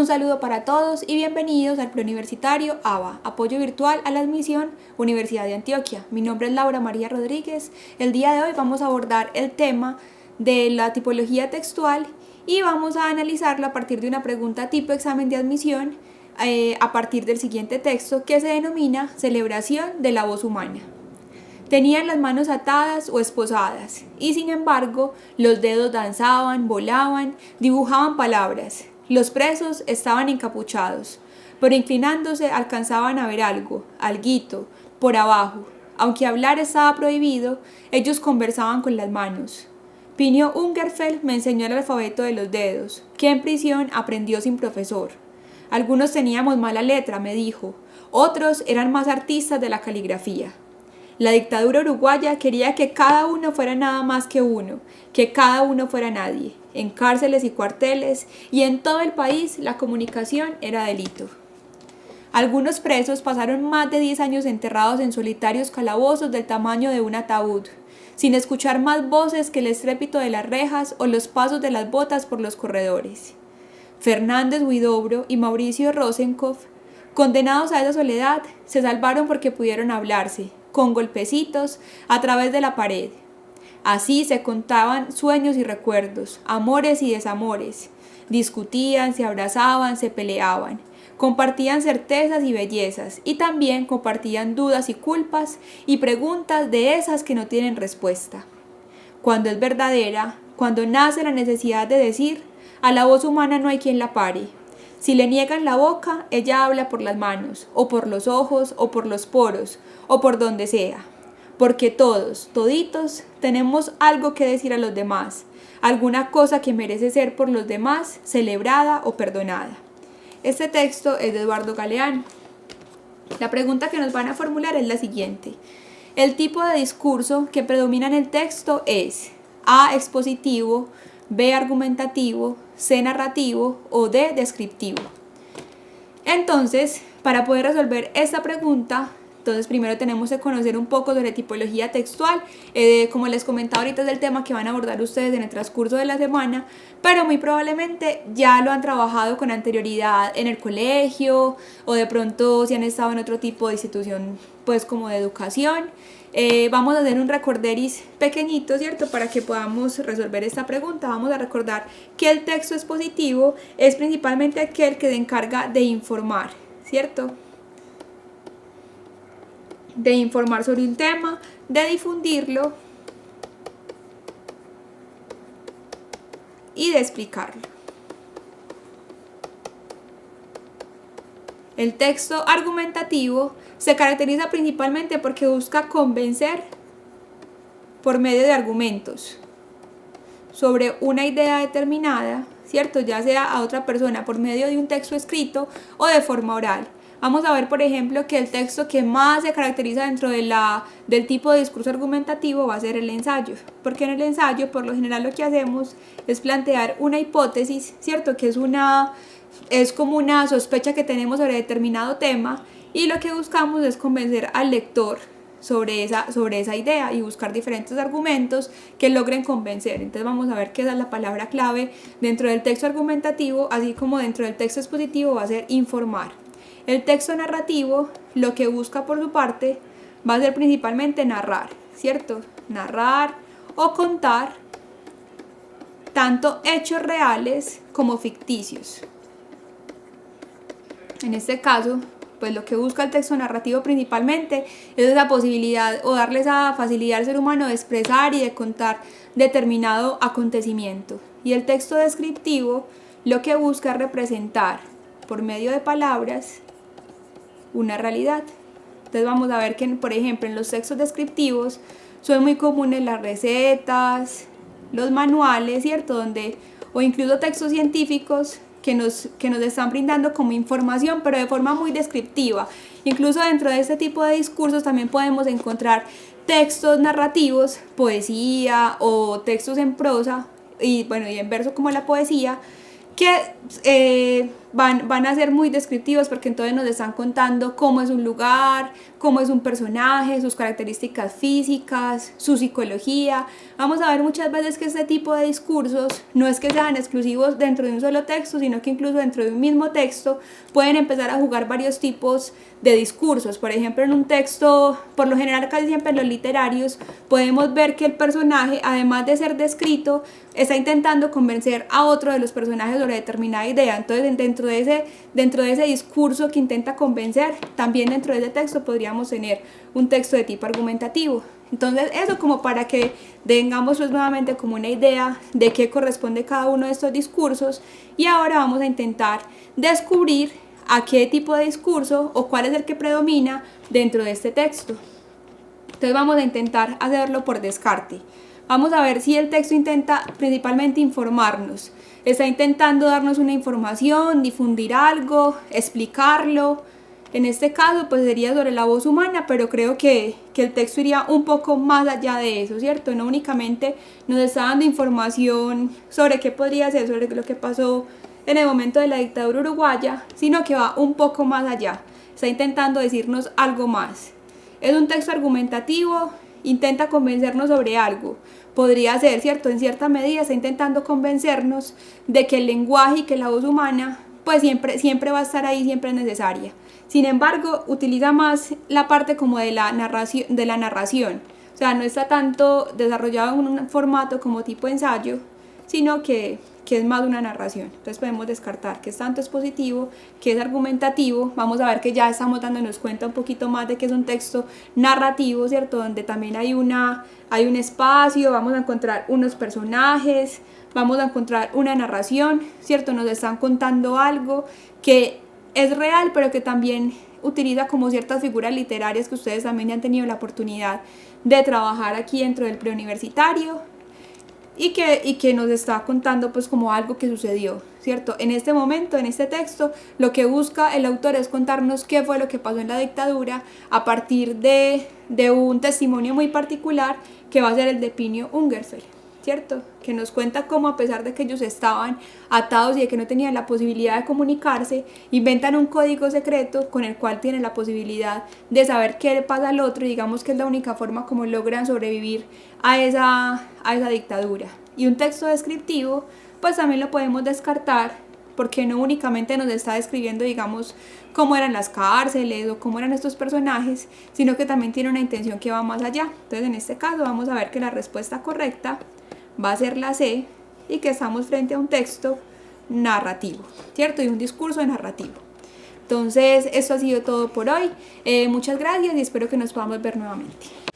saludo para todos y bienvenidos al Preuniversitario ABA, Apoyo Virtual a la Admisión Universidad de Antioquia. Mi nombre es Laura María Rodríguez. El día de hoy vamos a abordar el tema de la tipología textual y vamos a analizarlo a partir de una pregunta tipo examen de admisión a partir del siguiente texto que se denomina Celebración de la voz humana. Tenían las manos atadas o esposadas y sin embargo los dedos danzaban, volaban, dibujaban palabras. Los presos estaban encapuchados, pero inclinándose alcanzaban a ver algo, alguito, por abajo. Aunque hablar estaba prohibido, ellos conversaban con las manos. Pinio Ungerfeld me enseñó el alfabeto de los dedos, que en prisión aprendió sin profesor. Algunos teníamos mala letra, me dijo, otros eran más artistas de la caligrafía. La dictadura uruguaya quería que cada uno fuera nada más que uno, que cada uno fuera nadie. En cárceles y cuarteles y en todo el país la comunicación era delito. Algunos presos pasaron más de 10 años enterrados en solitarios calabozos del tamaño de un ataúd, sin escuchar más voces que el estrépito de las rejas o los pasos de las botas por los corredores. Fernández Huidobro y Mauricio Rosenkopf, condenados a esa soledad, se salvaron porque pudieron hablarse, con golpecitos, a través de la pared. Así se contaban sueños y recuerdos, amores y desamores. Discutían, se abrazaban, se peleaban. Compartían certezas y bellezas y también compartían dudas y culpas y preguntas de esas que no tienen respuesta. Cuando es verdadera, cuando nace la necesidad de decir, a la voz humana no hay quien la pare. Si le niegan la boca, ella habla por las manos, o por los ojos, o por los poros, o por donde sea. Porque todos, toditos, tenemos algo que decir a los demás, alguna cosa que merece ser por los demás celebrada o perdonada. Este texto es de Eduardo Galeano. La pregunta que nos van a formular es la siguiente. El tipo de discurso que predomina en el texto es A, expositivo, B, argumentativo, C, narrativo o D, descriptivo. Entonces, para poder resolver esta pregunta, primero tenemos que conocer un poco sobre tipología textual. Como les comentaba ahorita, es el tema que van a abordar ustedes en el transcurso de la semana, pero muy probablemente ya lo han trabajado con anterioridad en el colegio o de pronto si han estado en otro tipo de institución, pues como de educación. Vamos a hacer un recorderis pequeñito, ¿cierto? Para que podamos resolver esta pregunta. Vamos a recordar que el texto expositivo es principalmente aquel que se encarga de informar, ¿cierto? De informar sobre un tema, de difundirlo y de explicarlo. El texto argumentativo se caracteriza principalmente porque busca convencer por medio de argumentos sobre una idea determinada, ¿cierto? Ya sea a otra persona por medio de un texto escrito o de forma oral. Vamos a ver, por ejemplo, que el texto que más se caracteriza dentro del tipo de discurso argumentativo va a ser el ensayo, porque en el ensayo, por lo general, lo que hacemos es plantear una hipótesis, ¿cierto? Que es como una sospecha que tenemos sobre determinado tema y lo que buscamos es convencer al lector sobre esa idea y buscar diferentes argumentos que logren convencer. Entonces vamos a ver que esa es la palabra clave dentro del texto argumentativo, así como dentro del texto expositivo va a ser informar. El texto narrativo lo que busca por su parte va a ser principalmente narrar, ¿cierto? Narrar o contar tanto hechos reales como ficticios. En este caso, pues lo que busca el texto narrativo principalmente es esa posibilidad o darle esa facilidad al ser humano de expresar y de contar determinado acontecimiento. Y el texto descriptivo lo que busca es representar por medio de palabras una realidad. Entonces vamos a ver que, por ejemplo, en los textos descriptivos son muy comunes las recetas, los manuales, ¿cierto? O incluso textos científicos que nos están brindando como información, pero de forma muy descriptiva. Incluso dentro de este tipo de discursos también podemos encontrar textos narrativos, poesía o textos en prosa y en verso como la poesía, que van a ser muy descriptivos porque entonces nos están contando cómo es un lugar, cómo es un personaje, sus características físicas, su psicología. Vamos a ver muchas veces que este tipo de discursos no es que sean exclusivos dentro de un solo texto, sino que incluso dentro de un mismo texto pueden empezar a jugar varios tipos de discursos. Por ejemplo, en un texto, por lo general casi siempre en los literarios, podemos ver que el personaje, además de ser descrito, está intentando convencer a otro de los personajes sobre determinada idea. Entonces, dentro de ese discurso que intenta convencer, también dentro de ese texto podríamos tener un texto de tipo argumentativo. Entonces, eso como para que tengamos pues nuevamente como una idea de qué corresponde cada uno de estos discursos. Y ahora vamos a intentar descubrir a qué tipo de discurso o cuál es el que predomina dentro de este texto. Entonces vamos a intentar hacerlo por descarte. Vamos a ver si el texto intenta principalmente informarnos. Está intentando darnos una información, difundir algo, explicarlo. En este caso pues sería sobre la voz humana, pero creo que el texto iría un poco más allá de eso, ¿cierto? No únicamente nos está dando información sobre qué podría ser, sobre lo que pasó en el momento de la dictadura uruguaya, sino que va un poco más allá. Está intentando decirnos algo más. Es un texto argumentativo, intenta convencernos sobre algo. Podría ser, ¿cierto? En cierta medida está intentando convencernos de que el lenguaje y que la voz humana pues siempre va a estar ahí, siempre es necesaria. Sin embargo, utiliza más la parte como de la narración. O sea, no está tanto desarrollado en un formato como tipo ensayo, sino que es más una narración. Entonces podemos descartar que es tanto expositivo, que es argumentativo. Vamos a ver que ya estamos dándonos cuenta un poquito más de que es un texto narrativo, ¿cierto? Donde también hay un espacio, vamos a encontrar unos personajes, vamos a encontrar una narración, ¿cierto? Nos están contando algo que es real, pero que también utiliza como ciertas figuras literarias que ustedes también han tenido la oportunidad de trabajar aquí dentro del preuniversitario. Y que nos está contando pues como algo que sucedió, ¿cierto? En este momento, en este texto, lo que busca el autor es contarnos qué fue lo que pasó en la dictadura a partir de un testimonio muy particular que va a ser el de Plinio Ungerfeld, ¿cierto? Que nos cuenta cómo a pesar de que ellos estaban atados y de que no tenían la posibilidad de comunicarse, inventan un código secreto con el cual tienen la posibilidad de saber qué le pasa al otro y digamos que es la única forma como logran sobrevivir a esa dictadura. Y un texto descriptivo pues también lo podemos descartar porque no únicamente nos está describiendo digamos cómo eran las cárceles o cómo eran estos personajes, sino que también tiene una intención que va más allá. Entonces en este caso vamos a ver que la respuesta correcta va a ser la C y que estamos frente a un texto narrativo, ¿cierto? Y un discurso narrativo. Entonces esto ha sido todo por hoy. Muchas gracias y espero que nos podamos ver nuevamente.